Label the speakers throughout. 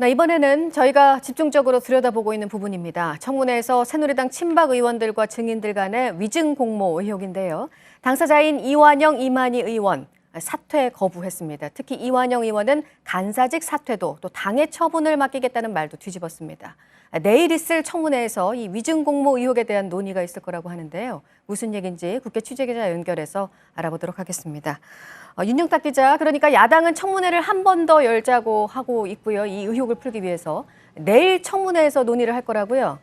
Speaker 1: 네, 이번에는 저희가 집중적으로 들여다보고 있는 부분입니다. 청문회에서 새누리당 친박 의원들과 증인들 간의 위증 공모 의혹인데요. 당사자인 이완영, 이만희 의원 사퇴 거부했습니다. 특히 이완영 의원은 간사직 사퇴도 또 당의 처분을 맡기겠다는 말도 뒤집었습니다. 내일 있을 청문회에서 이 위증 공모 의혹에 대한 논의가 있을 거라고 하는데요. 무슨 얘기인지 국회 취재기자 연결해서 알아보도록 하겠습니다. 윤영탁 기자, 그러니까 야당은 청문회를 한 번 더 열자고 하고 있고요. 이 의혹을 풀기 위해서 내일 청문회에서 논의를 할 거라고요.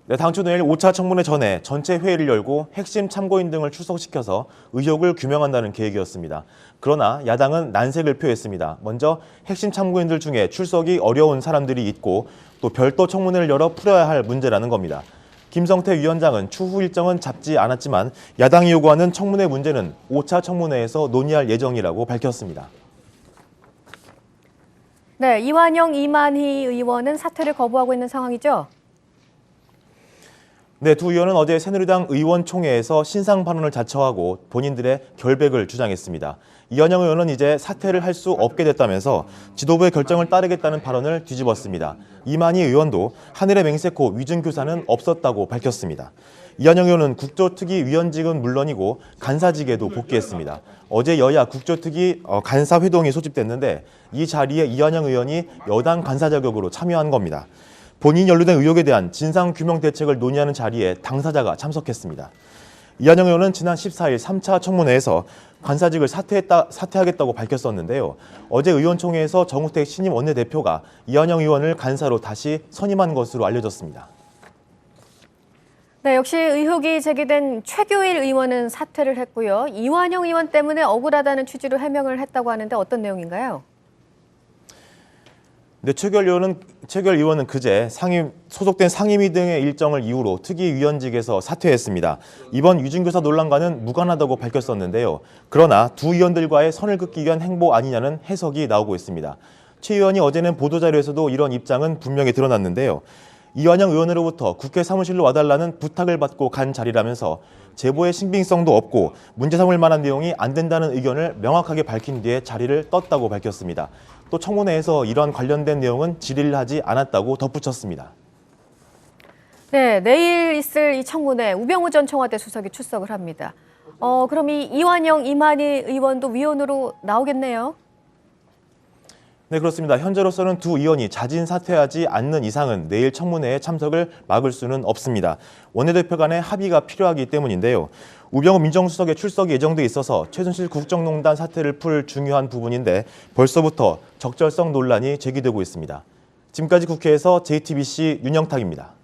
Speaker 2: 네, 당초 내일 5차 청문회 전에 전체 회의를 열고 핵심 참고인 등을 출석시켜서 의혹을 규명한다는 계획이었습니다. 그러나 야당은 난색을 표했습니다. 먼저 핵심 참고인들 중에 출석이 어려운 사람들이 있고 또 별도 청문회를 열어 풀어야 할 문제라는 겁니다. 김성태 위원장은 추후 일정은 잡지 않았지만 야당이 요구하는 청문회 문제는 5차 청문회에서 논의할 예정이라고 밝혔습니다.
Speaker 1: 네, 이완영, 이만희 의원은 사퇴를 거부하고 있는 상황이죠?
Speaker 2: 네, 두 의원은 어제 새누리당 의원총회에서 신상 발언을 자처하고 본인들의 결백을 주장했습니다. 이완영 의원은 이제 사퇴를 할 수 없게 됐다면서 지도부의 결정을 따르겠다는 발언을 뒤집었습니다. 이만희 의원도 하늘의 맹세코 위증교사는 없었다고 밝혔습니다. 이완영 의원은 국조특위 위원직은 물론이고 간사직에도 복귀했습니다. 어제 여야 국조특위 간사회동이 소집됐는데 이 자리에 이완영 의원이 여당 간사 자격으로 참여한 겁니다. 본인이 연루된 의혹에 대한 진상규명 대책을 논의하는 자리에 당사자가 참석했습니다. 이완영 의원은 지난 14일 3차 청문회에서 간사직을 사퇴하겠다고 밝혔었는데요. 어제 의원총회에서 정우택 신임 원내대표가 이완영 의원을 간사로 다시 선임한 것으로 알려졌습니다.
Speaker 1: 네, 역시 의혹이 제기된 최규일 의원은 사퇴를 했고요. 이완영 의원 때문에 억울하다는 취지로 해명을 했다고 하는데 어떤 내용인가요?
Speaker 2: 네, 최규일 의원은 그제 소속된 상임위 등의 일정을 이유로 특위위원직에서 사퇴했습니다. 이번 위증교사 논란과는 무관하다고 밝혔었는데요. 그러나 두 의원들과의 선을 긋기 위한 행보 아니냐는 해석이 나오고 있습니다. 최 의원이 어제는 보도자료에서도 이런 입장은 분명히 드러났는데요. 이완영 의원으로부터 국회 사무실로 와달라는 부탁을 받고 간 자리라면서 제보의 신빙성도 없고 문제 삼을 만한 내용이 안 된다는 의견을 명확하게 밝힌 뒤에 자리를 떴다고 밝혔습니다. 또 청문회에서 이런 관련된 내용은 질의를 하지 않았다고 덧붙였습니다.
Speaker 1: 네, 내일 있을 이 청문회 우병우 전 청와대 수석이 출석을 합니다. 그럼 이 이완영, 이만희 의원도 위원으로 나오겠네요?
Speaker 2: 네, 그렇습니다. 현재로서는 두 의원이 자진 사퇴하지 않는 이상은 내일 청문회에 참석을 막을 수는 없습니다. 원내대표 간의 합의가 필요하기 때문인데요. 우병우 민정수석의 출석이 예정돼 있어서 최순실 국정농단 사태를 풀 중요한 부분인데 벌써부터 적절성 논란이 제기되고 있습니다. 지금까지 국회에서 JTBC 윤영탁입니다.